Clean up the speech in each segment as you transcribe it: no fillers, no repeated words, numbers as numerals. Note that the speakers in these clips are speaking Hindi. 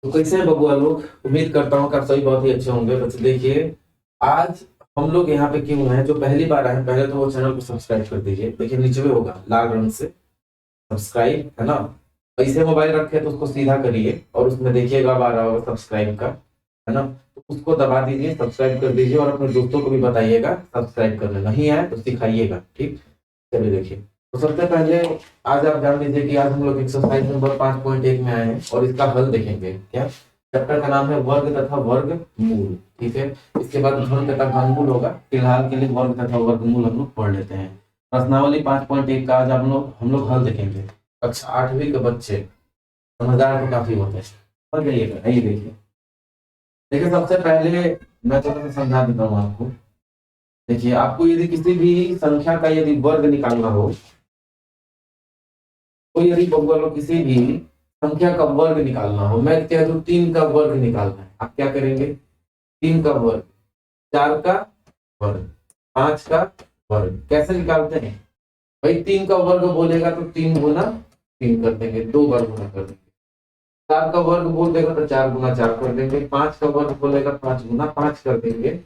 तो कैसे हैं बबुआ लोग। उम्मीद करता हूँ कि आप सभी बहुत ही अच्छे होंगे। बच्चे देखिए, आज हम लोग यहाँ पे क्यों हैं, जो पहली बार आए हैं पहले तो वो चैनल को सब्सक्राइब कर दीजिए। देखिए नीचे में होगा लाल रंग से सब्सक्राइब, है ना। ऐसे मोबाइल रखे तो उसको सीधा करिए और उसमें देखिएगा आ रहा होगा सब्सक्राइब का, है ना। तो उसको दबा दीजिए, सब्सक्राइब कर दीजिए और अपने दोस्तों को भी बताइएगा सब्सक्राइब करना। नहीं आए तो सिखाइएगा, ठीक। चलिए देखिए, तो सबसे पहले आज आप जान लीजिए कि आज हम लोग एक्सरसाइज नंबर 5.1 में आए हैं और इसका हल देखेंगे। क्या चैप्टर का नाम है वर्ग तथा वर्गमूल, ठीक है। इसके बाद घन तथा घनमूल होगा। फिलहाल के लिए वर्ग तथा वर्गमूल हम लोग पढ़ लेते हैं। प्रश्नावली 5.1 का आज हम लोग हल देखेंगे। कक्षा 8वीं के बच्चे समझदार तो काफी होते हैं, समझ जाइएगा। आइए देखिए, देखिए सबसे पहले मैं थोड़ा सा समझा देता हूँ आपको। देखिए, आपको यदि किसी भी संख्या का यदि वर्ग निकालना हो, तो यदि बबुआ लोग किसी भी संख्या का वर्ग निकालना हो, मैं कह दूं 3 का वर्ग निकालना है, आप क्या करेंगे? 3 का वर्ग, 4 का वर्ग, 5 का वर्ग कैसे निकालते हैं भाई? 3 का वर्ग बोलेगा तो 3 गुना 3 कर देंगे, 2 बार गुना कर देंगे। 4 का वर्ग बोल देगा तो 4 गुना 4 कर देंगे। 5 का वर्ग बोलेगा 5 गुना 5 कर देंगे।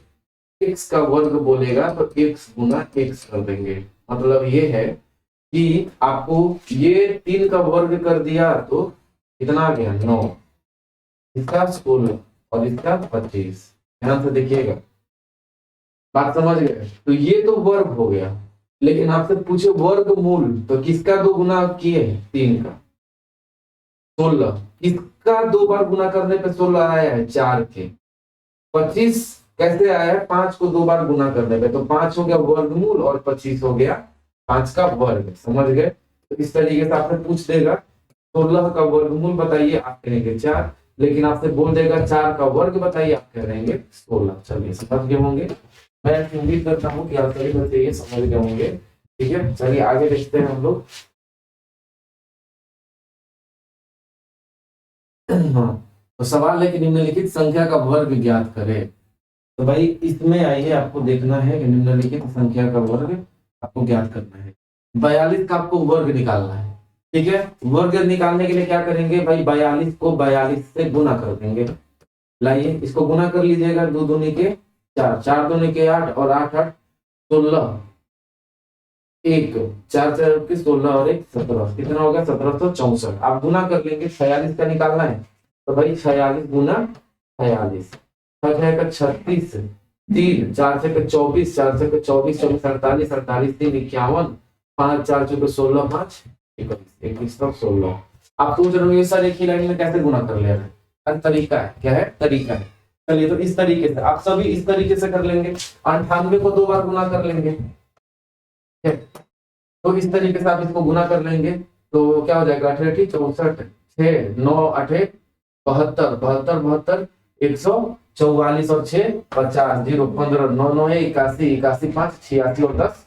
x का वर्ग बोलेगा तो x गुना x कर देंगे। मतलब ये है कि आपको ये 3 का वर्ग कर दिया तो कितना आ गया? 9, इसका 16 और इसका 25। ध्यान से देखिएगा, बात समझ गए? तो ये तो वर्ग हो गया, लेकिन आपसे पूछे वर्गमूल तो किसका 2 गुना किए? 3 का 16। किसका 2 बार गुना करने पे 16 आया है? 4 के। 25 कैसे आया है? 5 को 2 बार गुना करने पे, तो 5 हो गया वर्गमूल और 25 हो गया 5 का वर्ग। समझ गए? तो इस तरीके से आपसे पूछ देगा 16 का वर्गमूल बताइए, आप कहेंगे 4। लेकिन आपसे बोल देगा 4 का वर्ग बताइए, आप कहेंगे 16। चलिए समझ गए होंगे। मैं उम्मीद करता हूँ कि आप सभी बच्चे ये समझ गए होंगे। ठीक है, चलिए आगे देखते हैं हम लोग। हाँ, तो सवाल है कि निम्नलिखित संख्या का वर्ग ज्ञात करें। तो भाई इसमें आइए, आपको देखना है कि निम्नलिखित संख्या का वर्ग आपको ज्ञात करना है। 42 का आपको वर्ग निकालना है, ठीक है। वर्ग निकालने के लिए क्या करेंगे भाई? 42 को 42 से गुना कर देंगे। लाइए इसको गुना कर लीजिएगा। 2 दूनी के 4, 4 दूनी के 8 और 8 8 16, 1 4 4 के 16 और 1 17, कितना हो गया? 1764। आप गुना कर लेंगे, 46 का निकालना है तो भाई 46 गुना 46, 36, 3 4 से 24, 4 से 24 24 48, 48 3 51, 5 4 चौके 16, 5 21, 21 तक 16। आप सोच रहे हो ये सर एक ही लाइन में कैसे गुना कर ले रहे हैं? तरीका है, क्या है? तरीका है। चलिए, तो इस तरीके से आप सभी इस तरीके से कर लेंगे। 98 को 2 बार गुना कर लेंगे, ठीक है। तो इस तरीके से आप इसको गुना कर लेंगे तो क्या हो जाएगा? 88 64 6 9 8 72 72 72 144 और 6 50 0 15 9 9 81 81 5 86 और 10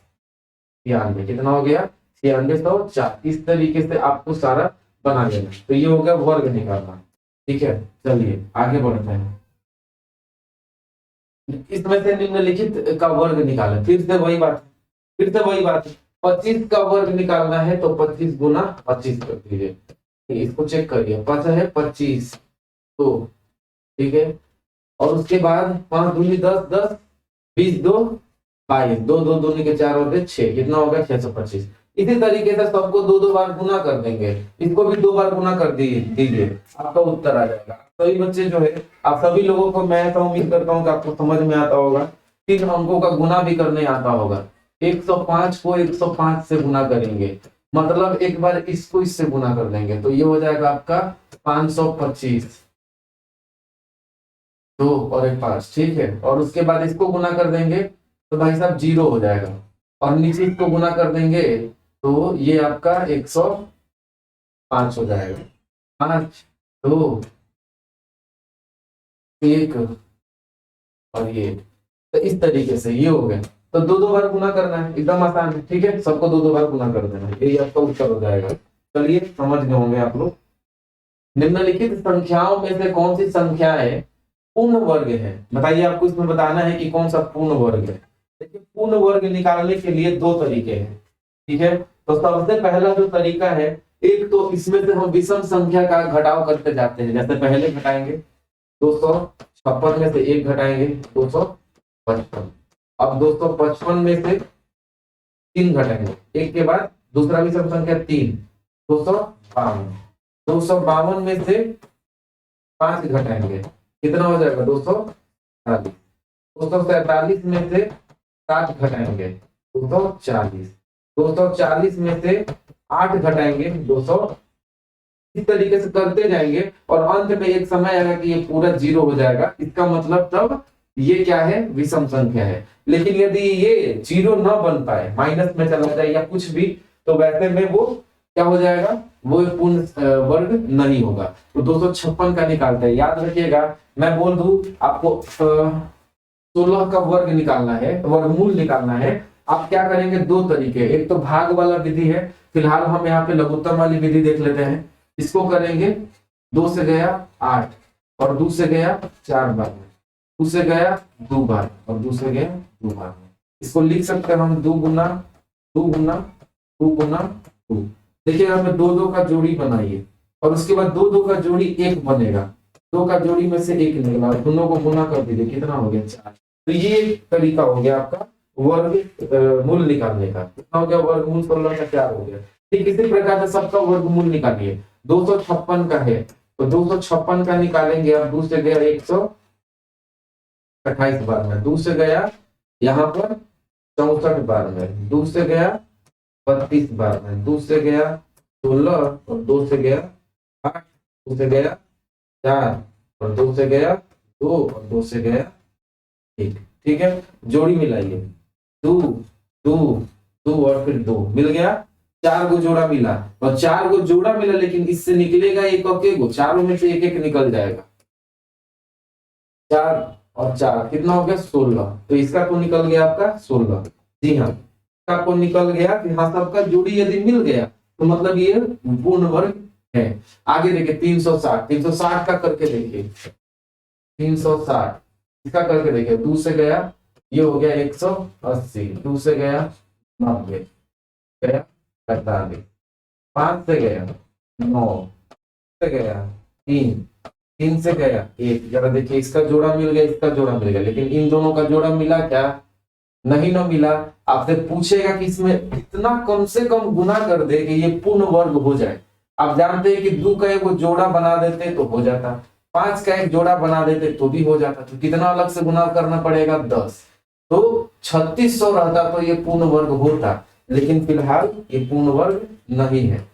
96। कितना हो गया? 9604। इस तरीके से आपको सारा बना लेना। तो ये हो गया वर्ग निकालना, ठीक है। चलिए आगे बढ़ते हैं। इसमें से निम्नलिखित का वर्ग निकालें। फिर से वही बात, 25 का वर्ग निकालना है तो 25 गुना 25 कर दीजिए। इसको चेक करिए, 5 है 25 तो, ठीक है। और उसके बाद 5 दूनी 10 10 20 2 22, 2 2 दूनी के 4 होते 6, कितना हो गया? 625। इसी तरीके से सबको 2 2 बार गुना कर देंगे। इसको भी 2 बार गुना कर दीजिए, आपका उत्तर आ जाएगा। सभी बच्चे जो है, आप सभी लोगों को मैं तो उम्मीद करता हूँ कि आपको समझ में आता होगा। 3 अंकों का गुना भी करने आता होगा। 105 को 105 से गुना करेंगे, मतलब एक बार इसको इससे गुना कर देंगे तो ये हो जाएगा आपका 525। 2 और 1 5, ठीक है। और उसके बाद इसको गुना कर देंगे तो भाई साहब 0 हो जाएगा। और नीचे इसको गुना कर देंगे तो ये आपका 105 हो जाएगा। 5 2 1 और ये, तो इस तरीके से ये हो गया। तो 2 2 बार गुना करना है, एकदम आसान है, ठीक है। सबको 2 2 बार गुना कर देना है, यही आपका उत्तर हो जाएगा। चलिए समझ गए होंगे आप लोग। निम्नलिखित संख्याओं में से कौन सी संख्या है पूर्ण वर्ग है? बताइए, आपको इसमें बताना है कि कौन सा पूर्ण वर्ग है। देखिए, पूर्ण वर्ग निकालने के लिए 2 तरीके हैं, ठीक है। तो सबसे पहला जो तरीका है एक तो इसमें से हम विषम संख्या का घटाव करते जाते हैं। जैसे पहले घटाएंगे 256 में से एक घटाएंगे 255। अब 255 में से 3 घटाएंगे, एक के बाद दूसरा विषम संख्या 3, 252। 252 में से 5 घटाएंगे, कितना हो जाएगा 247। 247 में से 7 घटाएंगे 240। 240 में से 8 घटाएंगे 200। इस तरीके से करते जाएंगे और अंत में एक समय आएगा कि ये पूरा 0 हो जाएगा। इसका मतलब तब ये क्या है, विषम संख्या है। लेकिन यदि ये 0 न बन पाए, माइनस में चला जाए या कुछ भी, तो वैसे में वो क्या हो जाएगा, वो पूर्ण वर्ग नहीं होगा। तो 256 का निकालते हैं। याद रखिएगा, मैं बोल दूं आपको 16 का वर्ग निकालना है, वर्गमूल निकालना है। आप क्या करेंगे, 2 तरीके, एक तो भाग वाला विधि है। फिलहाल हम यहाँ पे लघुत्तम वाली विधि देख लेते हैं। इसको करेंगे 2 से गया 8 और 2 से गया 4 बार, 2 से गया 2 बार और 2 से गया 2 बार। इसको लिख सकते हैं हम 2 गुना 2 गुना 2 गुना 2। देखिए यहाँ पे 2 2 का जोड़ी बनाइए और उसके बाद 2 2 का जोड़ी 1 बनेगा। 2 का जोड़ी में से 1 निकला, दोनों को गुना कर दीजिए, कितना हो गया 4। तो ये एक तरीका हो गया आपका वर्ग मूल निकालने का। कितना हो गया, वर्गमूल 16 का 4 हो गया। ठीक इसी प्रकार से सबका वर्गमूल निकालिए। 256 का है तो 256 का निकालेंगे आप। 2 से गया 128 बार में, 2 से गया यहाँ पर 64 बार में, 2 से गया 32 बार में, 2 से गया 16 और 2 से गया 8, 2 से गया 4 और 2 से गया 2 और 2 से गया 1। ठीक है, जोड़ी मिलाइए, 2 2 2 और फिर 2 मिल गया, 4 को जोड़ा मिला और 4 को जोड़ा मिला, लेकिन इससे निकलेगा एक अके को, चारों में से एक एक निकल जाएगा। 4 और 4 कितना हो गया 16। तो इसका तो निकल गया आपका 16। जी हाँ, इसका तो निकल गया कि हाँ सबका जोड़ी यदि मिल गया तो मतलब ये पूर्ण वर्ग है। आगे देखिए 360, 360 का करके देखिए, 360 इसका करके देखिए। 2 से गया ये हो गया 180, 2 से गया 90, गया 45, 5 से गया 9, से गया 3, 3 से गया 1। जरा देखिए इसका जोड़ा मिल गया, इसका जोड़ा मिल गया, लेकिन इन दोनों का जोड़ा मिला क्या, नहीं ना मिला। आपसे पूछेगा कि इसमें इतना कम से कम गुना कर दे कि ये पूर्ण वर्ग हो जाए। आप जानते हैं कि 2 का एक जोड़ा बना देते तो हो जाता, 5 का एक जोड़ा बना देते तो भी हो जाता। तो कितना अलग से गुना करना पड़ेगा 10। तो 3600 रहता तो ये पूर्ण वर्ग होता, लेकिन फिलहाल ये पूर्ण वर्ग नहीं है।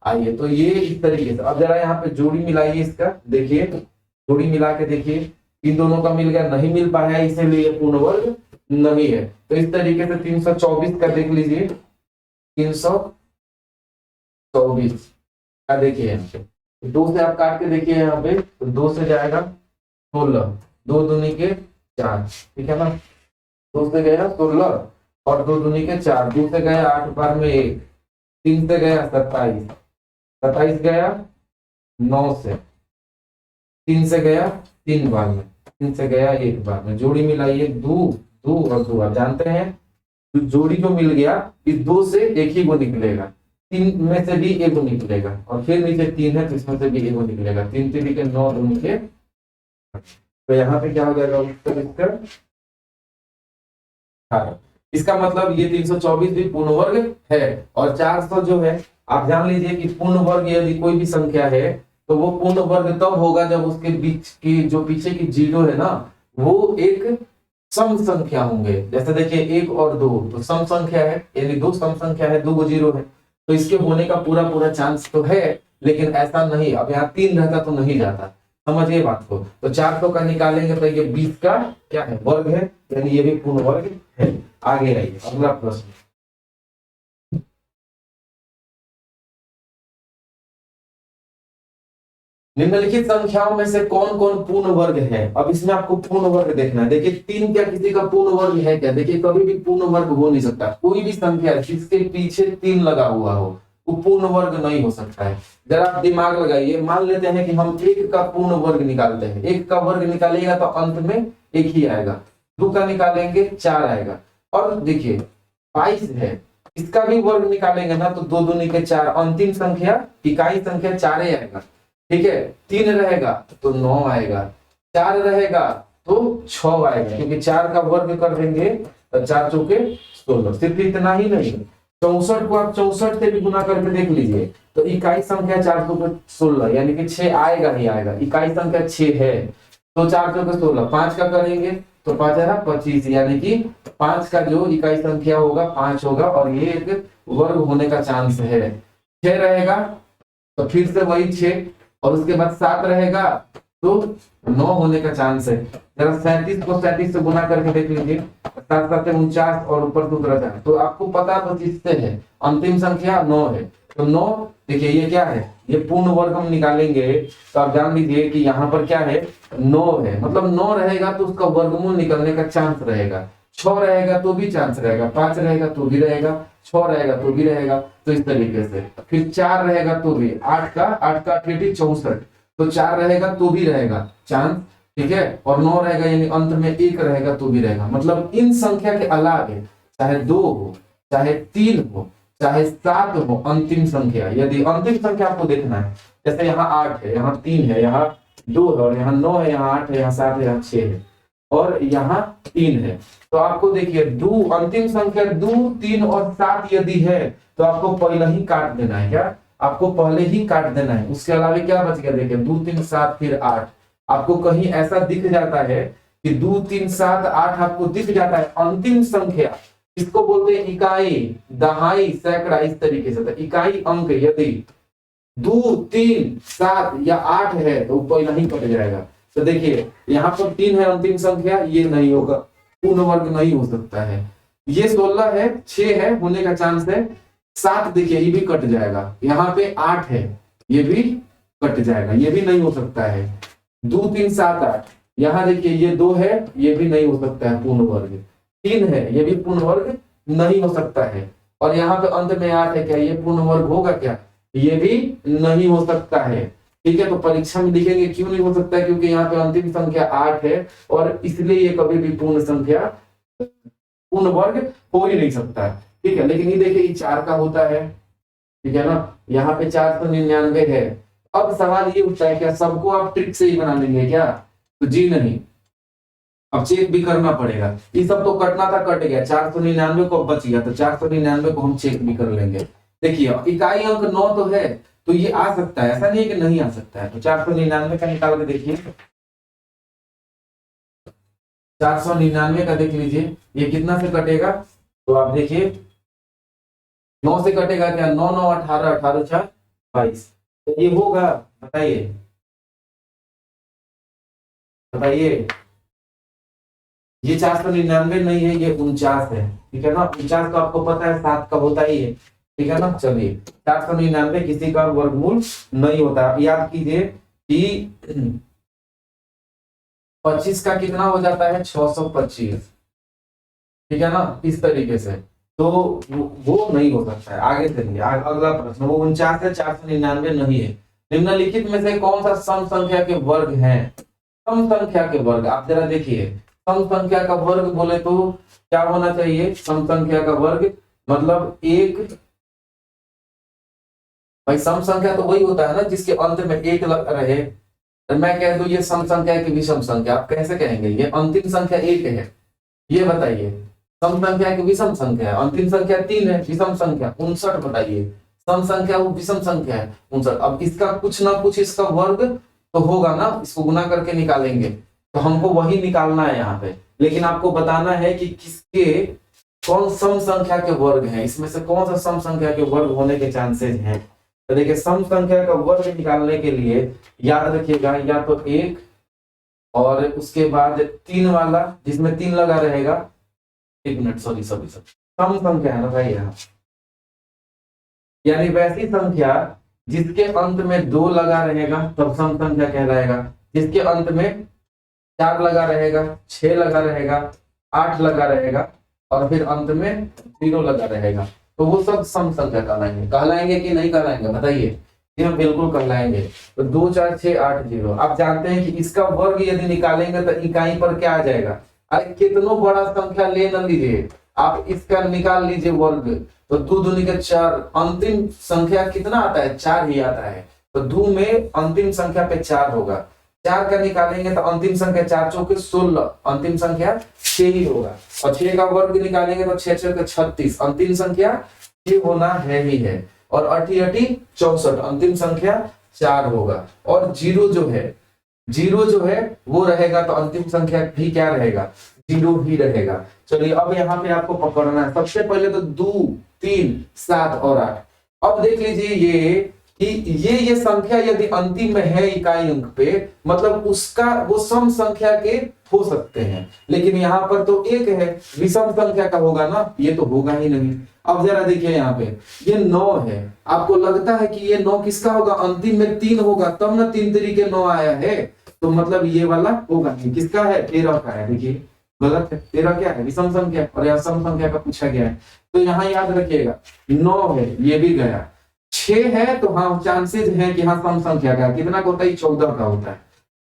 आइए तो ये इस तरीके से। अब जरा यहाँ पे जोड़ी मिलाइए इसका, देखिए जोड़ी मिला के देखिए, इन दोनों का मिल गया, नहीं मिल पाया इसीलिए ये पूर्ण वर्ग नहीं है। तो इस तरीके से 324 का देख लीजिए, 324 का देखिए यहाँ पे 2 से आप काट के देखिए यहाँ पे, तो 2 से जाएगा 16, 2 दूनी के 4, ठीक है ना। 2 से गया 16 और 2 दूनी के 4, 2 से गया 8 बार में 1, 3 से गया 27, 27 गया 9 से, 3 से गया 3 बार में, 3 से गया 1 बार में। जोड़ी मिलाइए 2 2 और 2। आप जानते हैं तो जोड़ी जो मिल गया इस 2 से एक ही वो निकलेगा, 3 में से भी एक वो निकलेगा और फिर नीचे 3 है तो इसमें से भी एक वो निकलेगा। 3 3 के 9, 2 के। तो यहाँ पे क्या हो जाएगा उत्तर इसका 18। इसका मतलब ये 324 भी पूर्ण वर्ग है। और 400 जो है, आप जान लीजिए कि पूर्ण वर्ग यदि कोई भी संख्या है तो वो पूर्ण वर्ग तब होगा जब उसके बीच की जो पीछे की 0 है ना, वो एक सम संख्या होंगे। जैसे देखिए 1 और 2 तो सम संख्या है, यानी 2 सम संख्या है, 2 को 0 है, तो इसके होने का पूरा पूरा चांस तो है, लेकिन ऐसा नहीं। अब यहाँ 3 रहता तो नहीं जाता, समझिए बात को। तो 400 का निकालेंगे तो ये 20 का क्या है, वर्ग है, यानी ये भी पूर्ण वर्ग है। आगे आइए अगला प्रश्न। निम्नलिखित संख्याओं में से कौन कौन पूर्ण वर्ग है। अब इसमें आपको पूर्ण वर्ग देखना है। देखिए 3 क्या किसी का पूर्ण वर्ग है क्या, देखिए कभी भी पूर्ण वर्ग हो नहीं सकता। कोई भी संख्या जिसके पीछे 3 लगा हुआ हो वो पूर्ण वर्ग नहीं हो सकता है। जरा आप दिमाग लगाइए, मान लेते हैं कि हम 1 का पूर्ण वर्ग निकालते हैं। 1 का वर्ग निकालेगा तो अंत में 1 ही आएगा। 2 का निकालेंगे 4 आएगा। और देखिए 22 है, इसका भी वर्ग निकालेंगे ना तो 2 दूनी के 4, अंतिम संख्या इकाई संख्या 4 ही आएगा। ठीक है, 3 रहेगा तो 9 आएगा, 4 रहेगा तो 6 आएगा, क्योंकि 4 का वर्ग कर देंगे तो 4 चौके 16। सिर्फ इतना ही नहीं, 64 को आप 64 से भी गुना करके देख लीजिए तो इकाई संख्या 4 चौके 16 यानी कि 6 आएगा ही आएगा। इकाई संख्या 6 है तो 4 चौके 16, 5 का करेंगे तो 5 है 25, यानी कि 5 का जो इकाई संख्या होगा 5 होगा और ये एक वर्ग होने का चांस है। 6 रहेगा तो फिर से वही 6 और उसके बाद 7 रहेगा तो 9 होने का चांस है। जरा 37 को 37 से गुना करके देख लीजिए, 7 7 49 और ऊपर सूत्र है तो आपको पता तो किससे है, अंतिम संख्या 9 है। तो 9 देखिए ये क्या है, ये पूर्ण वर्ग हम निकालेंगे तो आप जान लीजिए कि यहाँ पर क्या है 9 है, मतलब 9 रहेगा तो उसका वर्गमूल निकलने का चांस रहेगा। 6 रहेगा तो भी चांस रहेगा, 5 रहेगा तो भी रहेगा, 6 रहेगा तो भी रहेगा, तो इस तरीके से। फिर 4 रहेगा तो भी, 8 का 88 64 तो 4 रहेगा तो भी रहेगा चांस। ठीक है, और 9 रहेगा यानी अंत में 1 रहेगा तो भी रहेगा। मतलब इन संख्या के अलावे चाहे 2 हो, चाहे 3 हो, चाहे 7 हो, अंतिम संख्या, यदि अंतिम संख्या आपको देखना है, जैसे यहाँ 8 है, यहाँ 3 है, यहाँ 2 है और यहाँ 9 है, यहाँ 8 है, यहाँ 7 है, यहाँ 6 है और यहाँ 3 है, तो आपको देखिए दो अंतिम संख्या 2, 3 और 7 यदि है तो आपको पहले ही काट देना है। क्या आपको पहले ही काट देना है, उसके अलावा क्या बच गया देखिए 2 3 7 फिर 8। आपको कहीं ऐसा दिख जाता है कि 2 3 7 8 आपको दिख जाता है अंतिम संख्या, इसको बोलते हैं इकाई, दहाई, सैकड़ा, इस तरीके से। तो इकाई अंक यदि 2 3 7 या 8 है तो पहला ही कट जाएगा। तो देखिए यहाँ पर 3 है अंतिम संख्या, ये नहीं होगा, पूर्ण वर्ग नहीं हो सकता है। ये 16 है, 6 है होने का चांस है, 7 देखिए ये भी कट जाएगा, यहाँ पे 8 है ये भी कट जाएगा, ये भी नहीं हो सकता है। 2 3 7 8, यहाँ देखिए ये 2 है, ये भी नहीं हो सकता है पूर्ण वर्ग। 3 है, ये भी पूर्ण वर्ग नहीं हो सकता है। और यहाँ पे अंत में 8 है, क्या ये पूर्ण वर्ग होगा क्या, ये भी नहीं हो सकता है। ठीक है, तो परीक्षा में लिखेंगे क्यों नहीं हो सकता है, क्योंकि यहाँ पे अंतिम संख्या 8 है और इसलिए ये कभी भी पूर्ण संख्या, पूर्ण वर्ग हो ही नहीं सकता है। ठीक है, लेकिन ये देखिए ये 4 का होता है, ठीक है ना, यहाँ पे 499 है। अब सवाल ये उठता है क्या सबको आप ट्रिक से ही बना लेंगे क्या, तो जी नहीं, अब चेक भी करना पड़ेगा। ये सब तो कटना था, कट गया, 499 को बच गया, तो 499 को हम चेक भी कर लेंगे। देखिए इकाई अंक 9 तो है तो ये आ सकता है, ऐसा नहीं है कि नहीं आ सकता है। तो 499 का निकाल के देखिए, 499 का देख लीजिए ये कितना से कटेगा, तो आप देखिए 9 से कटेगा क्या, 9 9 18 18 4 22, तो ये होगा, बताइए बताइए। ये 499 नहीं है, ये 49 है। ठीक है ना, 49 का आपको पता है 7 का होता ही है। ठीक है ना, चलिए 499 किसी का वर्गमूल नहीं होता। आप याद कीजिए कि 25 का कितना हो जाता है 625। ठीक है ना, इस तरीके से, तो वो नहीं हो सकता है। आगे चलिए, अगला प्रश्न, वो 49 है, 499 नहीं है। निम्नलिखित में से कौन सा सम संख्या के वर्ग है, सम संख्या के वर्ग, आप जरा देखिए सम संख्या का वर्ग बोले तो क्या होना चाहिए, सम संख्या का वर्ग मतलब एक, भाई सम संख्या तो वही होता है ना जिसके अंत में 1 लग रहे। तो मैं कह दूं ये सम संख्या की विषम संख्या, आप कैसे कहेंगे, ये अंतिम संख्या 1 है, ये बताइए। सम संख्या की विषम संख्या है, अंतिम संख्या 3 है, विषम संख्या 59 बताइए, सम संख्या वो विषम संख्या है 59। अब इसका कुछ ना कुछ इसका वर्ग तो होगा ना, इसको गुना करके निकालेंगे, तो हमको वही निकालना है यहाँ पे। लेकिन आपको बताना है कि किसके कौन सम संख्या के वर्ग हैं, इसमें से कौन सा सम संख्या के वर्ग होने के चांसेस हैं। तो देखिए सम संख्या का वर्ग निकालने के लिए याद रखिएगा, या तो 1 और उसके बाद 3 वाला जिसमें 3 लगा रहेगा, 1 मिनट, सॉरी सम संख्या है ना भाई यहाँ, यानी वैसी संख्या जिसके अंत में 2 लगा रहेगा तब सम संख्या कहलाएगा, जिसके अंत में 4 लगा रहेगा, 6 लगा रहेगा, 8 लगा रहेगा और फिर अंत में 0 लगा रहेगा, तो वो सब सम संख्या कहलाएंगे कि नहीं कहलाएंगे, बताइए। जी हम बिल्कुल कहलाएंगे। तो 2 4 6 8 0, आप जानते हैं कि इसका वर्ग यदि निकालेंगे तो इकाई पर क्या आ जाएगा, अरे कितनों बड़ा संख्या ले न लीजिए, आप इसका निकाल लीजिए वर्ग, तो 2 दूनी के 4, अंतिम संख्या कितना आता है? 4 ही आता है। तो 2 में अंतिम संख्या पे 4 होगा, 4 का निकालेंगे तो अंतिम संख्या 4 चौके 16, अंतिम संख्या 6 ही होगा। और 6 का वर्ग निकालेंगे तो 6 चौके 36, अंतिम संख्या 6 होना है ही है। और 8 8 64, अंतिम संख्या 4 होगा। और जीरो जो है वो रहेगा तो अंतिम संख्या भी क्या रहेगा? 0 ही रहेगा। चलिए अब यहाँ पे आपको पकड़ना है। सबसे पहले तो 2 3 7 और 8। अब देख लीजिए ये कि ये संख्या यदि अंतिम में है इकाई अंक पे, मतलब उसका वो सम संख्या के हो सकते हैं, लेकिन यहाँ पर तो एक है, विषम संख्या का होगा ना, ये तो होगा ही नहीं। अब जरा देखिए यहाँ पे ये 9 है, आपको लगता है कि ये 9 किसका होगा? अंतिम में 3 होगा तब ना 3 तरीके 9 आया है, तो मतलब ये वाला होगा नहीं। किसका है? 13 का है। देखिए गलत है, 13 क्या है? विषम संख्या, और यहाँ सम संख्या का पूछा गया है। तो यहाँ याद रखिएगा 9 है, ये भी गया। 6 है तो हाँ चांसेस है कि हाँ सम संख्या का, कितना का होता है? 14 का होता है।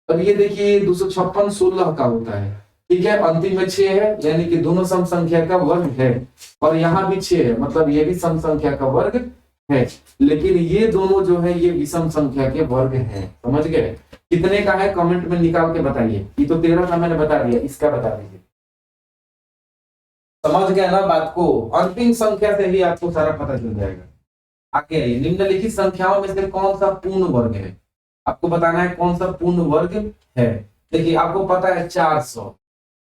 और ये देखिए 256 16 का होता है। ठीक है, अंतिम में 6 है, यानी कि दोनों सम संख्या का वर्ग है। और यहाँ भी 6 है, मतलब ये भी सम संख्या का वर्ग है। लेकिन ये दोनों जो है ये विषम संख्या के वर्ग है। समझ गए? कितने का है कमेंट में निकाल के बताइए। ये तो 13 का मैंने बता दिया, इसका बता दीजिए। समझ गए ना बात को? अंतिम संख्या से ही आपको सारा पता चल जाएगा। आगे आइए, निम्नलिखित संख्याओं में से कौन सा पूर्ण वर्ग है? आपको बताना है कौन सा पूर्ण वर्ग है। देखिए आपको पता है 400।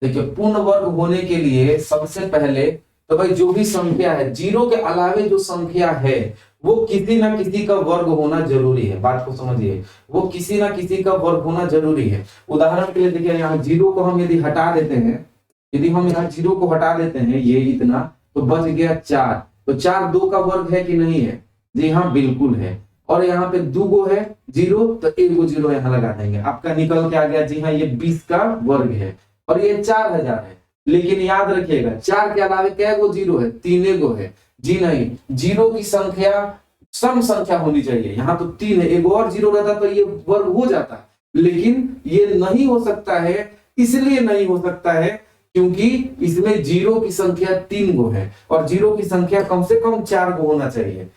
देखिए पूर्ण वर्ग होने के लिए सबसे पहले तो भाई जो भी संख्या है, 0 के अलावे जो संख्या है वो किसी ना किसी का वर्ग होना जरूरी है। बात को समझिए, वो किसी ना किसी का वर्ग होना जरूरी है। उदाहरण के लिए देखिए यहाँ 0 को हम यदि हटा देते हैं, यदि हम यहाँ 0 को हटा देते हैं, ये इतना, तो बच गया 4। तो 4 2 का वर्ग है कि नहीं है? जी हाँ बिल्कुल है। और यहाँ पे 2 गो है 0, तो 1 गो 0 यहाँ लगा देंगे, आपका निकल के आ गया। जी हाँ ये 20 का वर्ग है। और ये 4000 है। लेकिन याद रखिएगा 4 के अलावे क्या गो 0 है? 3 गो है। जी नहीं, 0 की संख्या सम संख्या होनी चाहिए। यहाँ तो 3 है, एक और 0 रहता तो ये वर्ग हो जाता, लेकिन ये नहीं हो सकता है। इसलिए नहीं हो सकता है क्योंकि इसमें 0 की संख्या 3 गो है, और 0 की संख्या कम से कम 4 गो होना चाहिए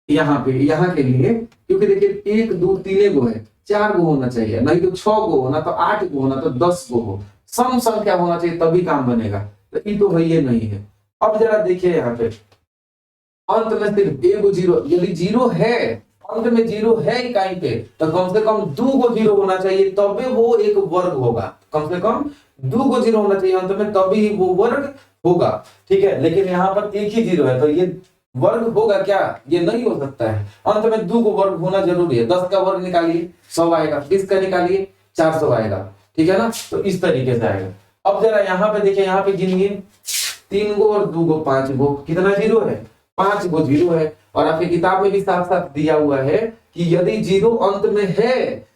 यहाँ पे, यहाँ के लिए। क्योंकि देखिए 1 2 3 गो है, 4 गो होना चाहिए, नहीं तो 6 गो हो, ना तो 8 गो हो, ना तो 10 गो हो। सम संख्या होना चाहिए तभी काम बनेगा। तो ये तो है, ये नहीं है। अब जरा देखिए यहाँ पे अंत में सिर्फ 1 गो 0, यदि 0 है, अंत में 0 है इकाई पे, तो कम से कम 2 गो 0 होना चाहिए, तभी वो एक वर्ग होगा। कम से कम 2 गो 0 होना चाहिए अंत में, तभी वो वर्ग होगा। ठीक है, लेकिन यहाँ पर एक ही 0 है, तो ये वर्ग होगा क्या? ये नहीं हो सकता है। अंत में 2 को वर्ग होना जरूरी है। 10 का वर्ग निकालिए 100 आएगा, 20 का निकालिए 400 आएगा। ठीक है ना? तो इस तरीके से आएगा। अब जरा यहाँ पे देखिए, यहाँ पे गिनिए 3 गो और 2 गो 5 गो, कितना 0 है? 5 गो 0 है। और आपकी किताब में भी साफ साफ दिया हुआ है कि यदि 0 अंत में है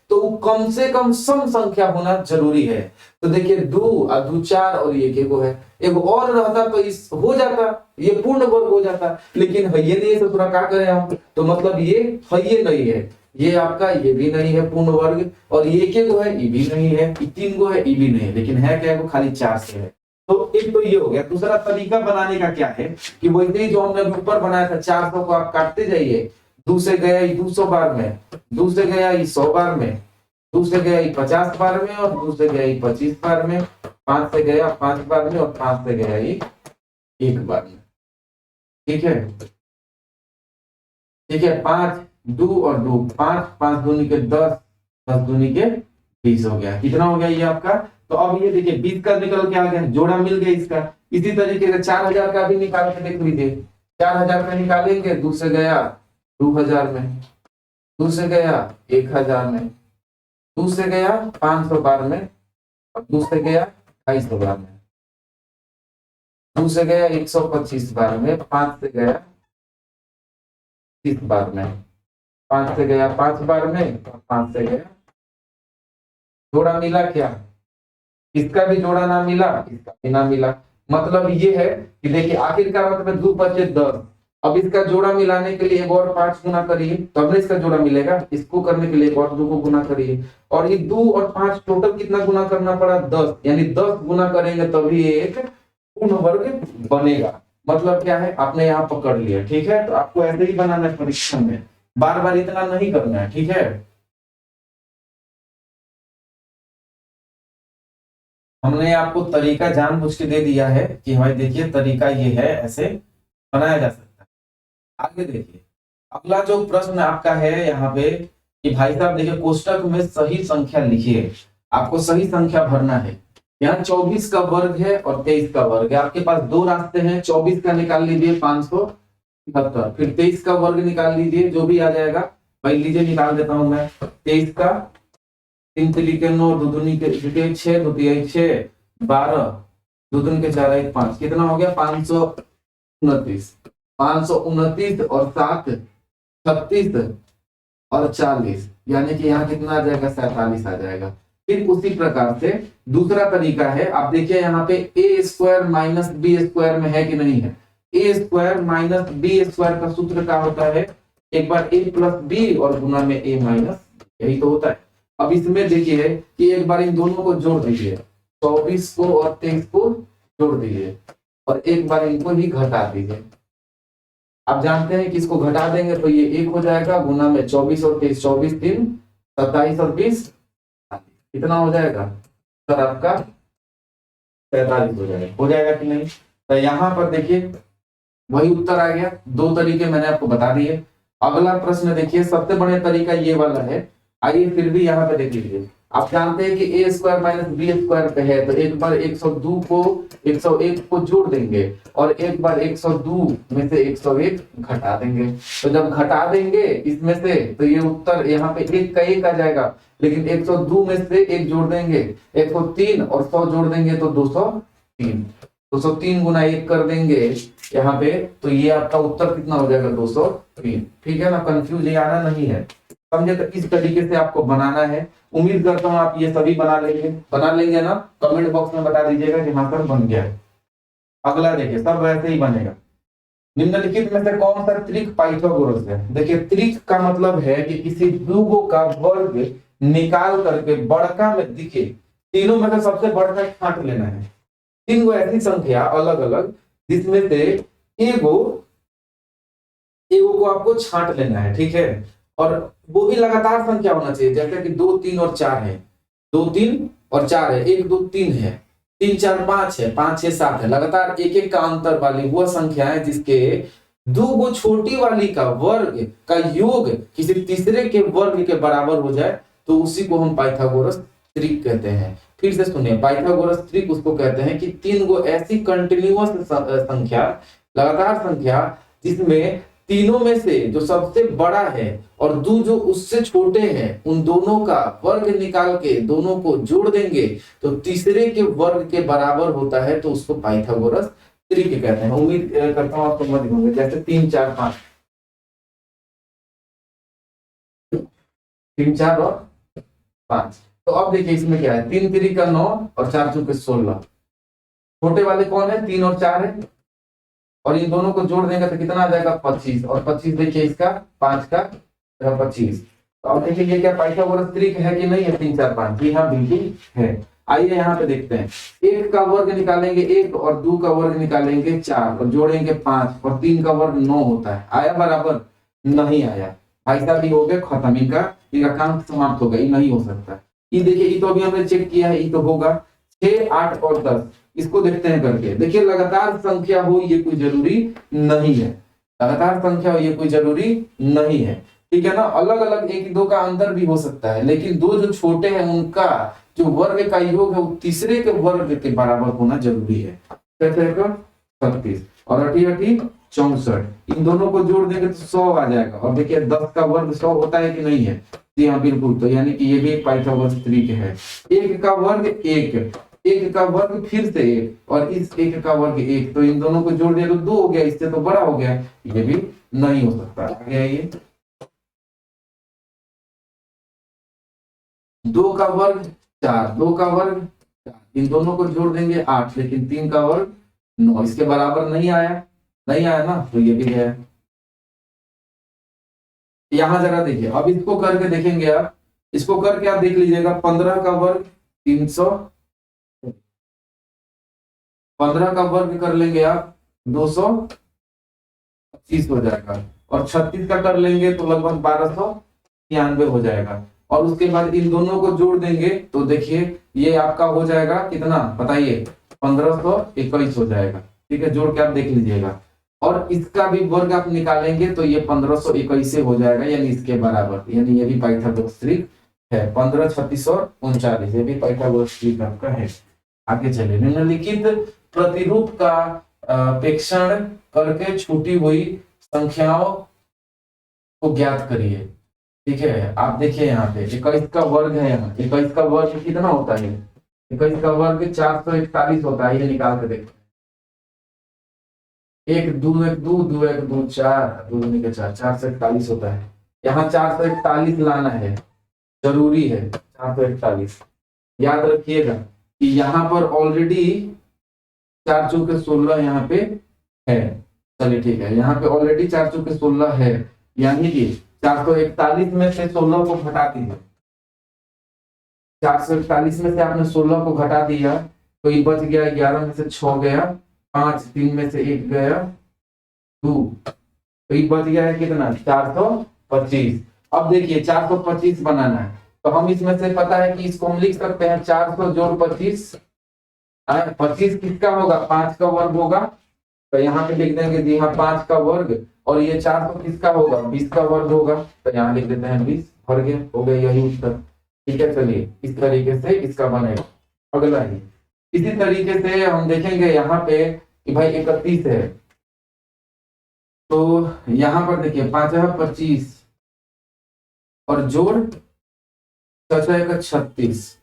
तो कम से कम सम संख्या होना जरूरी है। तो देखिए 2 और 2 4 और ये 1 है, एक और रहता तो इस हो जाता, ये पूर्ण वर्ग हो जाता। लेकिन है ये नहीं, तो थोड़ा क्या करें हम, तो मतलब ये है, ये नहीं है, ये आपका ये भी नहीं है पूर्ण वर्ग, और ये 1 गो है, ये भी नहीं है, 3 गो है, ये भी नहीं है, लेकिन है क्या? वो खाली 4 से है। तो एक तो ये हो गया। दूसरा तरीका बनाने का क्या है कि वैसे ही जो हमने ऊपर बनाया था 400 को आप काटते जाइए। 2 से गया 200 बार में, 2 से गया 100 बार में, 2 से गया 50 बार में, और 2 से गया 25 बार में, 5 से गया 5 बार में, और 5 से गया 1 बार में। ठीक है, ठीक है। 5 2 और 2 5, 5 दूनी के 10, 10 दूनी के 20 हो गया। कितना हो गया ये आपका? तो अब ये देखिए 20 का निकल के आ गया, जोड़ा मिल गया इसका। इसी तरीके से 4000 का भी निकाल के देख लीजिए। 4000 का निकालेंगे, 2 से गया 2000 में, 2 से गया 1000 में, 2 से गया 500 बार में, और 2 से गया 250 बार में, 2 से गया 125 बार में, 5 से गया 30 बार में, 5 से गया 5 बार में, 5 से गया। जोड़ा मिला क्या? इसका भी जोड़ा ना मिला, इसका भी ना मिला। मतलब ये है कि देखिए आखिरकार अंत में 2 बचे 10। अब इसका जोड़ा मिलाने के लिए एक और 5 गुना करिए, तब ना इसका जोड़ा मिलेगा। इसको करने के लिए एक और 2 को गुना करिए, और ये 2 और 5 टोटल कितना गुना करना पड़ा? 10, यानी 10 गुना करेंगे तभी एक पूर्ण वर्ग बनेगा। मतलब क्या है, आपने यहाँ पकड़ लिया, ठीक है। तो आपको ऐसे ही बनाना है परीक्षा में, बार बार इतना नहीं करना है, ठीक है। हमने आपको तरीका जानबूझ के दे दिया है कि भाई देखिए तरीका ये है, ऐसे बनाया जा सकता है। आगे देखिए, अगला जो प्रश्न आपका है यहाँ पे कि भाई साहब देखिए कोष्टक में सही संख्या लिखिए, आपको सही संख्या भरना है। यहाँ 24 का वर्ग है और 23 का वर्ग है, आपके पास दो रास्ते हैं। 24 का निकाल लीजिए 577, फिर 23 का वर्ग निकाल लीजिए, जो भी आ जाएगा। भाई लीजिए निकाल देता हूं मैं। 23 का 3 तिरिके 9, दो दूनी के 6, दो तिहाई 6, 12, दो दूनी के 4 1 5, कितना हो गया 529। 529 और 7 36 और 40, यानी कि यहाँ कितना आ जाएगा 47 आ जाएगा। फिर उसी प्रकार से दूसरा तरीका है, आप देखिए यहाँ पे ए स्क्वायर माइनस बी स्क्वायर में है कि नहीं है। ए स्क्वायर माइनस बी स्क्वायर का सूत्र क्या होता है, एक बार ए प्लस बी और गुना में ए माइनस, यही तो होता है। अब इसमें देखिए कि एक बार इन दोनों को जोड़ दीजिए, 24 को और 23 को जोड़ दीजिए और एक बार इनको ही घटा दीजिए। आप जानते हैं कि इसको घटा देंगे तो ये 1 हो जाएगा, गुना में 24 और 23, 24 3 27 और 20, कितना हो जाएगा सर आपका 45 हो जाएगा कि नहीं। तो यहाँ पर देखिए वही उत्तर आ गया। दो तरीके मैंने आपको बता दिए। अगला प्रश्न देखिए, सबसे बड़े तरीका ये वाला है। आइए फिर भी यहाँ पे देख लीजिए, आप जानते हैं कि ए स्क्वायर माइनस बी स्क्वायर पे है, तो एक बार 102 को 101 को जोड़ देंगे और एक बार 102 में से 101 घटा देंगे। तो जब घटा देंगे इसमें से तो ये उत्तर यहाँ पे एक का एक आ जाएगा, लेकिन 102 में से एक जोड़ देंगे 103 और 100 जोड़ देंगे तो 203। 203 गुना 1 कर देंगे यहाँ पे, तो ये आपका उत्तर कितना हो जाएगा 203। ठीक है ना, कंफ्यूज ये आना नहीं है, समझे। तो इस तरीके से आपको बनाना है। उम्मीद करता हूँ आप ये सभी बना लेंगे ना। कमेंट बॉक्स में बता दीजिएगा कि हाँ सर बन गया है। अगला देखिए सब वैसे ही बनेगा। निम्नलिखित में से कौन सा त्रिक पाइथागोरस है। देखिए त्रिक का मतलब है कि किसी दुगो का वर्ग निकाल करके बड़का में दिखे, तीनों में से सबसे बड़का छांट लेना है। तीन गो ऐसी संख्या अलग अलग जिसमें से एगो को आपको छांट लेना है, ठीक है। और वो भी लगातार संख्या होना चाहिए, जैसे कि 2 3 और 4 है, 2 3 और 4 है, 1 2 3 है, 3 4 5 है, 5 6 7 है, लगातार एक एक का अंतर वाली वह संख्या है जिसके दो गो छोटी वाली का वर्ग का योग किसी तीसरे के वर्ग के बराबर हो जाए तो उसी को हम पाइथागोरस त्रिक कहते हैं। फिर से सुनिए, पाइथागोरस त्रिक उसको कहते हैं कि तीन गो ऐसी कंटिन्यूअस संख्या, लगातार संख्या, जिसमें तीनों में से जो सबसे बड़ा है और दो जो उससे छोटे हैं उन दोनों का वर्ग निकाल के दोनों को जोड़ देंगे तो तीसरे के वर्ग के बराबर होता है, तो उसको पाइथागोरस त्रिक कहते हैं। उम्मीद करता हूँ आप समझ गए। जैसे 3 4 5, 3 4 और 5। तो अब देखिए इसमें क्या है, 3 3 का 9 और 4 चौके 16। छोटे वाले कौन है, 3 और 4 है, और इन दोनों को जोड़ देंगे तो कितना आ जाएगा 25, और 25 देखिए इसका 5 का 25। तो अब देखिए ये क्या पाइथागोरस त्रिक है कि नहीं है 3 4 5, जी हाँ बिल्कुल है। आइए यहाँ पे देखते हैं, 1 का वर्ग निकालेंगे 1 और 2 का वर्ग निकालेंगे 4 और जोड़ेंगे 5 और 3 का वर्ग 9 होता है। आया बराबर, नहीं आया। भाई साहब ये हो गया खत्म, इनका काम समाप्त हो गया, ये नहीं हो सकता। ये देखिए ये तो अभी हमने चेक किया है, ये तो होगा 6 8 और 10। इसको देखते हैं करके, देखिए लगातार संख्या हो ये कोई जरूरी नहीं है, लगातार संख्या हो ये कोई जरूरी नहीं है, ठीक है ना। अलग अलग एक दो का अंतर भी हो सकता है, लेकिन दो जो छोटे हैं उनका जो वर्ग का योग है वो तीसरे के वर्ग के बराबर होना जरूरी है। 36 और 88 64, इन दोनों को जोड़ देंगे तो 100 आ जाएगा। और देखिए 10 का वर्ग 100 होता है कि नहीं है, जी हाँ बिल्कुल। तो यानी कि ये भी एक पाइथागोरस त्रिक है। 1 का वर्ग 1, 1 का वर्ग फिर से 1 और इस 1 का वर्ग 1, तो इन दोनों को जोड़ दिया तो 2 हो गया, इससे तो बड़ा हो गया, ये भी नहीं हो सकता। आगे आइए, 2 का वर्ग 4, 2 का वर्ग 4, इन दोनों को जोड़ देंगे 8, लेकिन 3 का वर्ग 9, इसके बराबर नहीं आया, नहीं आया ना, तो ये भी है। यहां जरा देखिए, अब इसको करके देखेंगे आप, इसको करके आप देख लीजिएगा, 15 का वर्ग 300, 15 का वर्ग कर लेंगे आप 225 हो जाएगा, और 36 का कर लेंगे तो लगभग 1293 हो जाएगा। और उसके बाद इन दोनों को जोड़ देंगे तो देखिए ये आपका हो जाएगा कितना बताइए, 1521 हो जाएगा। ठीक है, जोड़ के आप देख लीजिएगा। और इसका भी वर्ग आप निकालेंगे तो ये 1521 से हो जाएगा, यानी इसके बराबर, यानी ये भी पाइथागोरस ट्रिक है। 15, 36 और 39 ये भी पाइथागोरस ट्रिक आपका है। आगे चलिए, निम्नलिखित प्रतिरूप का अपेक्षण करके छूटी हुई संख्याओं को ज्ञात करिए। ठीक है, आप देखिए यहाँ पे 21 का वर्ग है, यहाँ 21 का वर्ग कितना होता है, 21 का वर्ग 441 होता है, ये निकाल के देखते हैं। एक दो एक दो दो एक दो चार, दो दूनी के चार, 441 होता है। यहाँ 441 लाना है, जरूरी है 441। याद रखिएगा कि यहाँ पर ऑलरेडी 4 चौके 16 यहाँ पे है। चलिए ठीक है, यहाँ पे ऑलरेडी 4 चौके 16 है, यानी कि 441 में से 16 को घटा दीजिए। 441 में से आपने 16 को घटा दिया तो ये बच गया 11 में से 6 गया 5, 3 में से 1 गया 2, तो ये बच गया है कितना 425। अब देखिए 425 बनाना है तो हम इसमें से पता है कि इसको हम लिख सकते हैं 400 जोड़ 25, 25 किसका होगा, 5 का वर्ग होगा। तो यहाँ पे लिख देंगे जी हाँ 5 का वर्ग, और ये 400 किसका होगा, 20 का वर्ग होगा। तो यहाँ लिख देते हैं 20, भर गया, हो गया यही उत्तर। ठीक है, चलिए इस तरीके से इसका बनेगा। अगला ही इसी तरीके से हम देखेंगे यहाँ पे कि भाई 31 है, तो यहाँ पर देखिए 5 है 25 और जोड़ 36,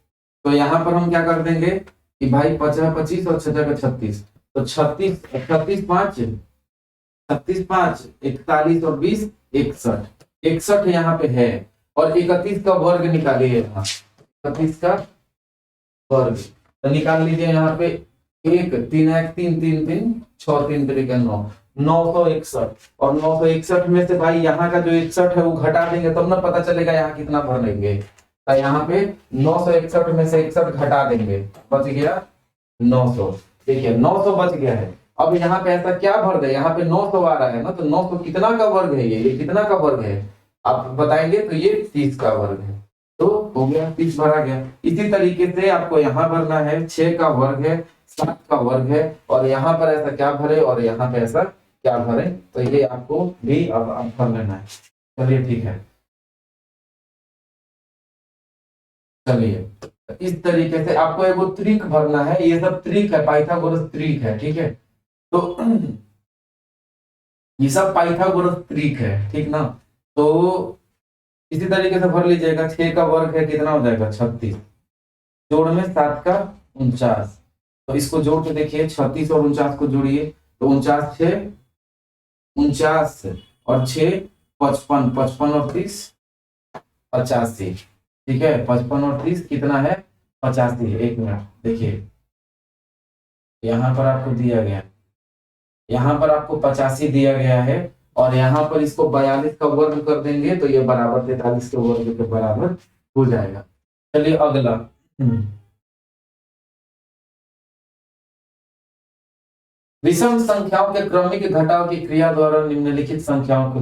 तो यहाँ पर हम क्या कर देंगे कि भाई 5 है 25 और 36, तो 36 36 5 36 5 41 और 20 61, 61 यहाँ पे है। और 31 का वर्ग निकालिए, यहाँ 31 का वर्ग तो निकाल लीजिए। यहाँ पे 1 3 1 3 3 3 6 3 3 9, 961, और 961 में से भाई यहाँ का जो 61 है वो घटा देंगे तब ना पता चलेगा यहाँ कितना भर लेंगे। तो यहाँ पे 961 में से 61 घटा देंगे, बच गया 900। देखिए 900 बच गया है। अब यहाँ पे ऐसा क्या भर दे, यहाँ पे 900 आ रहा है ना, तो 900 कितना का वर्ग है, ये कितना का वर्ग है आप बताएंगे, तो ये 30 का वर्ग है। तो हो गया 30 भरा गया। इसी तरीके से आपको यहाँ भरना है 6 का वर्ग है, 7 का वर्ग है, और यहाँ पर ऐसा क्या भरे और यहाँ पे ऐसा क्या भरे, तो ये आपको भी अब भर लेना है। चलिए ठीक है, चलिए इस तरीके से आपको एगो त्रिक भरना है। ये सब त्रिक है, पाइथागोरस त्रिक है। ठीक है, तो ये सब पाइथागोरस त्रिक है, ठीक ना। तो इसी तरीके से भर लीजिएगा। 6 का वर्ग है कितना हो जाएगा 36, जोड़ में 7 का 49, तो इसको जोड़ के देखिए 36 और 49 को जोड़िए तो 49 6 49 और 6 55, 55 और 30 85। ठीक है, 55 और 30 कितना है 85। एक मिनट देखिए, यहाँ पर आपको दिया गया, यहाँ पर आपको 85 दिया गया है, और यहाँ पर इसको 42 का वर्ग कर देंगे तो ये बराबर 43 के वर्ग के बराबर हो जाएगा। चलिए अगला, विषम संख्याओं के क्रमिक घटाव की क्रिया द्वारा निम्नलिखित संख्याओं को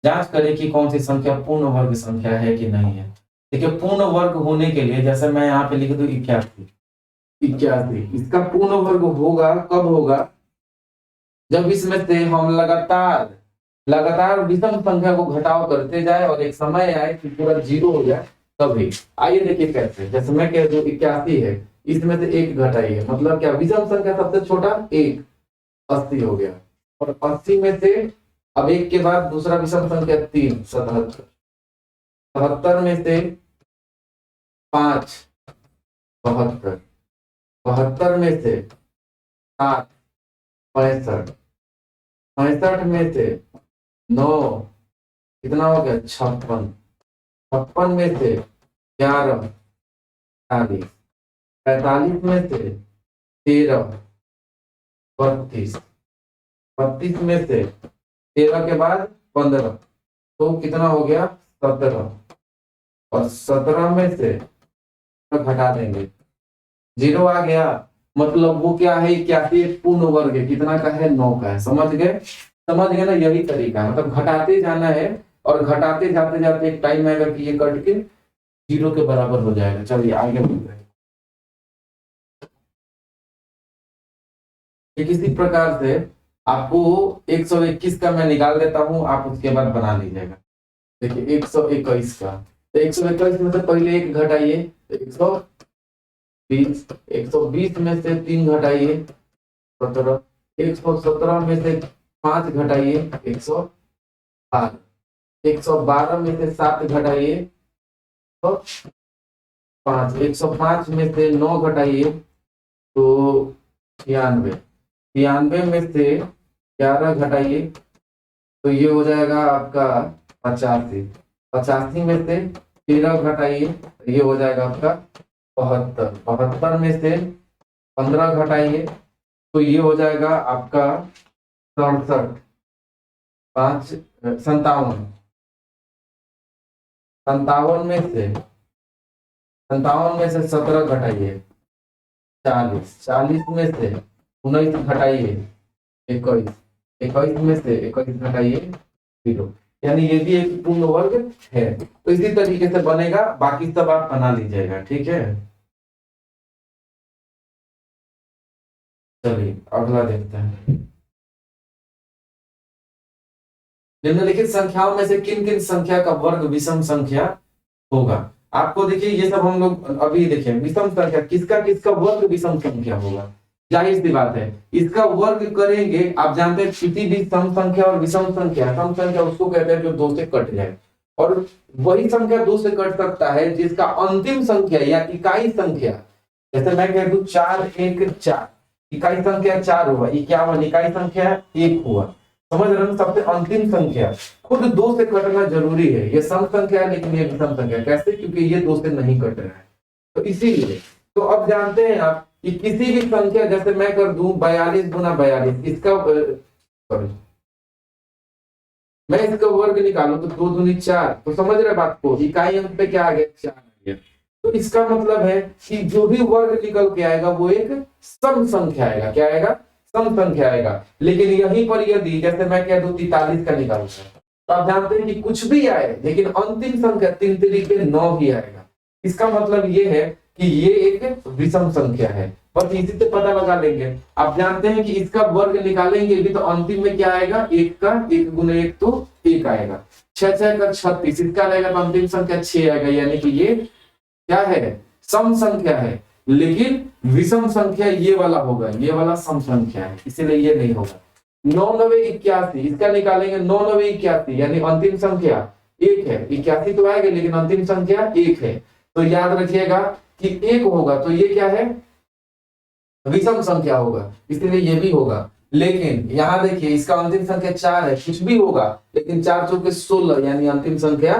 जांच करें कि कौन सी संख्या पूर्ण वर्ग संख्या है कि नहीं है। देखिए पूर्ण वर्ग होने के लिए जैसे मैं यहाँ पे लिख दूं 81, 81 इसका पूर्ण वर्ग होगा कब होगा, जब इसमें से हम लगातार विषम संख्या को घटाव करते जाए और एक समय आए कि पूरा 0 हो जाए तभी। आइए देखिए कैसे, जैसे मैं कह दूं 81 है, इसमें से 1 घटाइए, मतलब क्या विषम संख्या सबसे छोटा 1, 80 हो गया। और 80 में से अब 1 के बाद दूसरा विषम संख्या 3, 77, 77 में से 5, 72, 72 में से 7, 65, 65 में से 9 कितना हो गया 56, 56 में से 11, 40, 45 में से 13, 32, 32 में से 13 के बाद 15, तो कितना हो गया 17, और 17 में से घटा देंगे 0 आ गया, मतलब वो क्या है, 81 पूर्ण वर्ग है, कितना का है, 9 का है। समझ गए, समझ गए ना, यही तरीका है, मतलब घटाते जाना है और घटाते जाते जाते एक टाइम आएगा कि ये कट के 0 के बराबर हो जाएगा। चलिए आगे बढ़ते हैं। इसी प्रकार से आपको 121 का मैं निकाल देता हूं, आप उसके बाद बना लीजिएगा। देखिए 121 का, तो 121 में से पहले एक घटाइए, 120, 120 में से 3 घटाइए 17, 117 में से 5 घटाइए 112, 112 में से 7 घटाइए तो 5, 105 में से 9 घटाइए तो 96, 96 में से 11 घटाइए तो ये हो जाएगा आपका 85, 85 में से 13 घटाइए ये हो जाएगा आपका 72, 72 में से 15 घटाइए तो ये हो जाएगा आपका 67, 57, 57 में से 17 घटाइए 40, 40 में से 19 घटाइए 21, 21 में से 21 घटाइए 0, यानी ये भी एक पूर्ण वर्ग है। तो इसी तरीके से बनेगा, बाकी सब आप बना लीजिएगा, ठीक है। चलिए अगला देखते हैं। निम्नलिखित संख्याओं में से किन किन संख्या का वर्ग विषम संख्या होगा। आपको देखिए ये सब हम लोग अभी देखें, विषम संख्या किसका किसका वर्ग विषम संख्या होगा, जाहिर सी बात है इसका वर्ग करेंगे। आप जानते हैं किसी भी सम संख्या और विषम संख्या उसको कहते हैं जो 2 से कट जाए, और वही संख्या 2 से कट सकता है जिसका अंतिम संख्या या इकाई संख्या, जैसे मैं कह दूं 4 1 4, इकाई संख्या 4 हुआ, 51 इकाई संख्या 1 हुआ। समझ रहे हैं, सबसे अंतिम संख्या खुद 2 से कटना जरूरी है। ये सम संख्या है लेकिन ये विषम संख्या, कैसे, क्योंकि ये 2 से नहीं कट रहा है, तो इसीलिए। तो अब जानते हैं आप कि किसी भी संख्या, जैसे मैं कर दूं 42 गुना 42, इसका मैं इसका वर्ग निकालू तो 2 दूनी 4, तो समझ रहे बात को, इकाई अंक पे क्या आ गया, 4 आ गया। तो इसका मतलब है कि जो भी वर्ग निकल के आएगा वो एक सम संख्या आएगा। क्या आएगा, सम संख्या आएगा। लेकिन यहीं पर यदि जैसे मैं कह दूं 43 का निकालूंगा, तो आप जानते हैं कि कुछ भी आए लेकिन अंतिम संख्या 3 तरीके 9 ही आएगा। इसका मतलब ये है कि ये एक विषम संख्या है, बस इसी से पता लगा लेंगे। आप जानते हैं कि इसका वर्ग निकालेंगे भी तो अंतिम में क्या आएगा, 1 का 1 गुना 1 तो 1 आएगा, 6 6 का 36, इसका आएगा तो अंतिम संख्या 6 आएगा, यानी कि ये क्या है, सम संख्या है। लेकिन विषम संख्या ये वाला होगा, ये वाला सम संख्या है, इसीलिए ये नहीं होगा। 9 9 81, इसका निकालेंगे 9 9 81, यानी अंतिम संख्या 1 है, 81 तो आएगा लेकिन अंतिम संख्या 1 है, तो याद रखिएगा कि 1 होगा तो ये क्या है, विषम संख्या होगा, इसलिए ये भी होगा। लेकिन यहाँ देखिए इसका अंतिम संख्या 4 है, कुछ भी होगा लेकिन 4 चौके 16, यानी अंतिम संख्या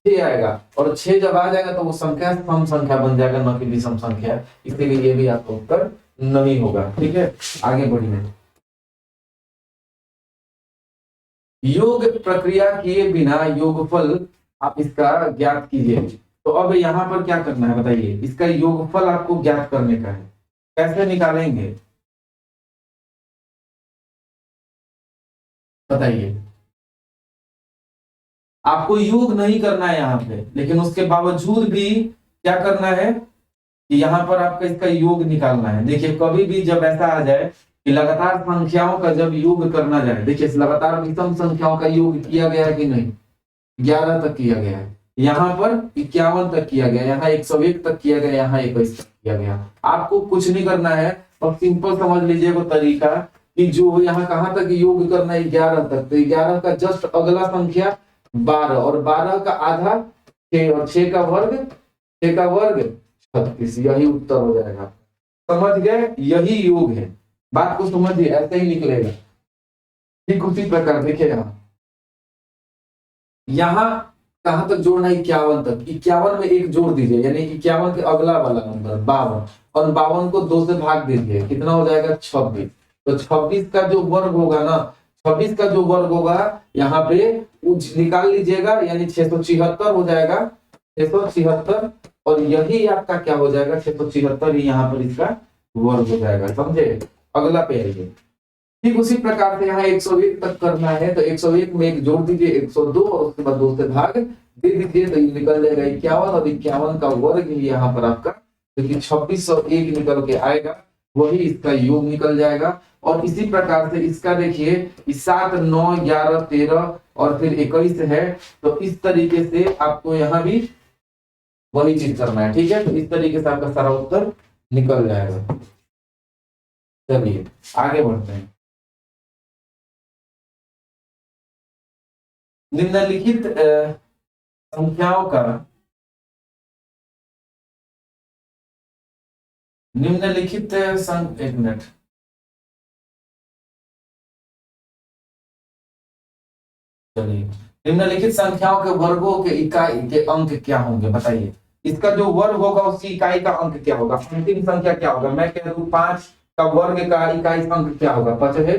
6 आएगा, और 6 जब आ जाएगा तो वो संख्या सम संख्या बन जाएगा, न कि विषम संख्या, इसलिए ये भी आपका उत्तर नहीं होगा। ठीक है, आगे बढ़िए। योग प्रक्रिया किए बिना योगफल आप इसका ज्ञात कीजिए। तो अब यहाँ पर क्या करना है बताइए, इसका योगफल आपको ज्ञात करने का है, कैसे निकालेंगे बताइए। आपको योग नहीं करना है यहाँ पे, लेकिन उसके बावजूद भी क्या करना है कि यहाँ पर आपका इसका योग निकालना है। देखिए कभी भी जब ऐसा आ जाए कि लगातार संख्याओं का जब योग करना जाए, देखिए लगातार विषम संख्याओं का योग किया गया है कि नहीं, 11 तक किया गया है, यहाँ पर 51 तक किया गया, यहाँ 101 तक किया गया, यहाँ 21 तक किया गया। आपको कुछ नहीं करना है, और सिंपल समझ लीजिए वो तरीका कि जो यहाँ कहाँ तक योग करना है, 11 तक, तो 11 का जस्ट अगला संख्या 12, और 12 का आधा 6, और 6 का वर्ग 36, यही उत्तर हो जाएगा। समझ गए, यही योग है, बात को समझिए, ऐसे ही निकलेगा। ठीक उसी प्रकार देखिए यहाँ कहां तक जोड़ना है, 51 तक, 51 में 1 जोड़ दीजिए, यानी 51 के अगला वाला नंबर 52, और 52 को 2 से भाग दीजिए, कितना हो जाएगा 26। तो 26 का जो वर्ग होगा ना, 26 का जो वर्ग होगा यहाँ पे निकाल लीजिएगा, यानी 676 हो जाएगा, 676, और यही आपका क्या हो जाएगा 676 ही यहाँ पर इसका वर्ग हो जाएगा, समझे। अगला पे आइए, ठीक उसी प्रकार से यहाँ 101 तक करना है, तो 101 में एक जोड़ दीजिए 102 और उसके बाद 2 से भाग दे दीजिए, तो ये निकल जाएगा 51 और 51 का वर्ग ही यहाँ पर आपका, क्योंकि 2601 निकल के आएगा, वही इसका योग निकल जाएगा। और इसी प्रकार से इसका देखिए 7, 9, 11, 13 और फिर 21 है, तो इस तरीके से आपको यहाँ भी वही चीज करना है, ठीक है। तो इस तरीके से आपका सारा उत्तर निकल जाएगा। चलिए आगे बढ़ते हैं। निम्नलिखित संख्याओं का एक मिनट, चलिए निम्नलिखित संख्याओं के वर्गों के इकाई के अंक क्या होंगे, बताइए। इसका जो वर्ग होगा उसकी इकाई का अंक क्या होगा, अंतिम संख्या क्या होगा। मैं कह दूं 5 का वर्ग का इकाई अंक क्या होगा, 5 है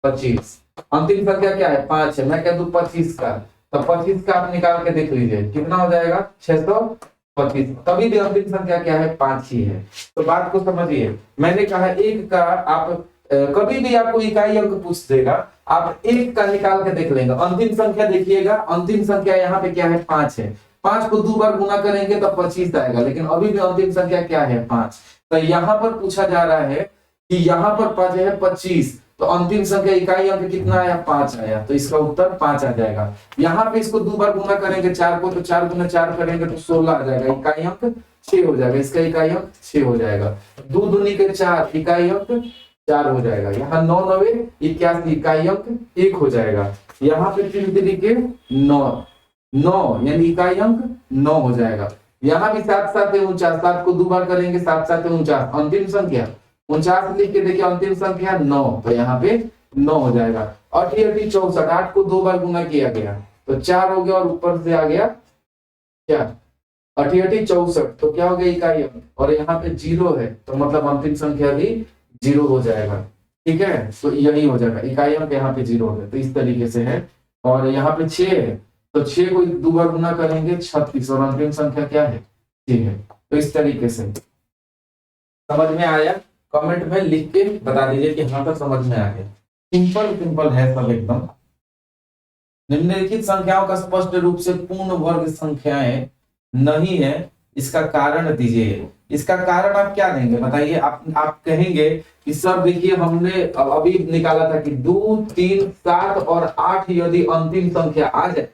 25। अंतिम संख्या क्या है 5 है, मैं कह दूं 25 का, तो 25 का आप निकाल के देख लीजिए कितना हो जाएगा 625। तभी भी अंतिम संख्या क्या है 5 ही है। तो बात को समझिए, मैंने कहा एक का आप कभी भी आपको इकाई अंक पूछ देगा, आप एक का निकाल के देख लेंगे, अंतिम संख्या देखिएगा, अंतिम संख्या यहाँ पे क्या है 5 है, 5 को 2 बार गुना करेंगे तो 25 आएगा, लेकिन अभी भी अंतिम संख्या क्या है 5। तो यहाँ पर पूछा जा रहा है कि यहाँ पर 5 है 25, तो अंतिम संख्या इकाई अंक कितना आया 5 आया, तो इसका उत्तर 5 आ जाएगा। यहाँ पे इसको 2 बार गुना करेंगे 4 को, तो 4 गुना 4 करेंगे तो 16 आ जाएगा, इकाई अंक 6 हो जाएगा, इसका इकाई अंक 6 हो जाएगा। 2 दूनी के 4, इकाई अंक 4 हो जाएगा। यहाँ 9 9 81, इकाई अंक 1 हो जाएगा। यहाँ पे 3 तरीके 9 यानी इकाई अंक 9 हो जाएगा। यहाँ भी 7 7 49, 7 को 2 बार करेंगे 7 7 49, अंतिम संख्या 49 लिख के देखिए, अंतिम संख्या 9, तो यहाँ पे 9 हो जाएगा। 8 8 64, 8 को 2 बार गुना किया गया तो 4 हो गया, और ऊपर से आ गया क्या 8 8 64, तो क्या हो गया इकाई अंक, और यहाँ पे 0 है, तो मतलब अंतिम संख्या भी 0 हो जाएगा, ठीक है। तो यही हो जाएगा, इकाई अंक यहाँ पे 0 हो गया, तो इस तरीके से है। और यहाँ पे 6 है, तो 6 को 2 बार गुना करेंगे 36, और अंतिम संख्या क्या है 6 है। तो इस तरीके से समझ में आया, कमेंट में लिख के बता दीजिए कि हाँ तो समझ में आ गया। सिंपल है सब एकदम। निम्नलिखित संख्याओं का स्पष्ट रूप से पूर्ण वर्ग संख्याएं नहीं है, इसका कारण दीजिए। इसका कारण आप क्या देंगे बताइए। आप कहेंगे कि सर देखिए हमने अभी निकाला था कि 2 3 7 और 8 यदि अंतिम संख्या आ जाए,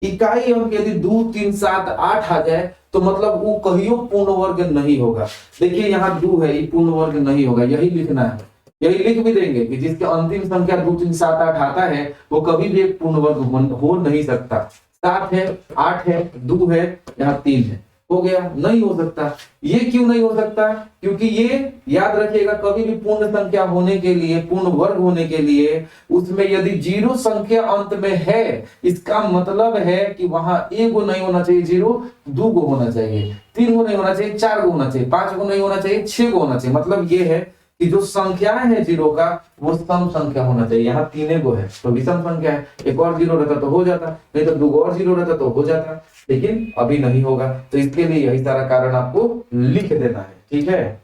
इकाई अंक यदि 2 3 7 8 आ जाए, तो मतलब वो कहियो पूर्ण वर्ग नहीं होगा। देखिए यहाँ 2 है, ये पूर्ण वर्ग नहीं होगा, यही लिखना है, यही लिख भी देंगे कि जिसके अंतिम संख्या 2 3 7 8 आता है वो कभी भी एक पूर्ण वर्ग हो नहीं सकता। 7 है 8 है 2 है, यहाँ 3 है, हो गया, नहीं हो सकता। ये क्यों नहीं हो सकता, क्योंकि ये याद रखिएगा कभी भी पूर्ण संख्या होने के लिए, पूर्ण वर्ग होने के लिए, उसमें यदि 0 संख्या अंत में है, इसका मतलब है कि वहां 1 गो नहीं होना चाहिए 0, 2 गो होना चाहिए, 3 गो नहीं होना चाहिए 4 गो होना चाहिए, 5 गो नहीं होना चाहिए 6 गो होना चाहिए। मतलब ये है कि जो संख्याएं है 0 का वो सम संख्या होना चाहिए। यहाँ 3 गो है तो विषम संख्या है, एक और 0 रहता तो हो जाता, नहीं तो 2 और 0 रहता तो हो जाता, लेकिन अभी नहीं होगा। तो इसके लिए यही सारा कारण आपको लिख देना है, ठीक है।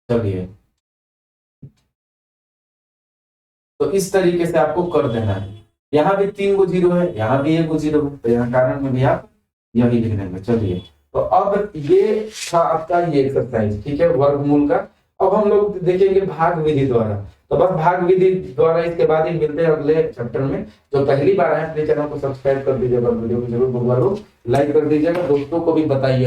चलिए तो इस तरीके से आपको कर देना है। यहाँ भी 3 गो 0 है, यहाँ भी 1 गो 0 है, तो यहाँ कारण में भी आप यही लिख देंगे। चलिए तो अब ये था आपका ये एक्सरसाइज, ठीक है, वर्गमूल का। अब हम लोग देखेंगे भाग विधि द्वारा। तो बस भाग विधि द्वारा इसके बाद ही मिलते हैं अगले चैप्टर में। जो पहली बार आए अपने चैनल को सब्सक्राइब कर दीजिएगा, वीडियो को जरूर लाइक कर दीजिएगा, दोस्तों को भी बताइए।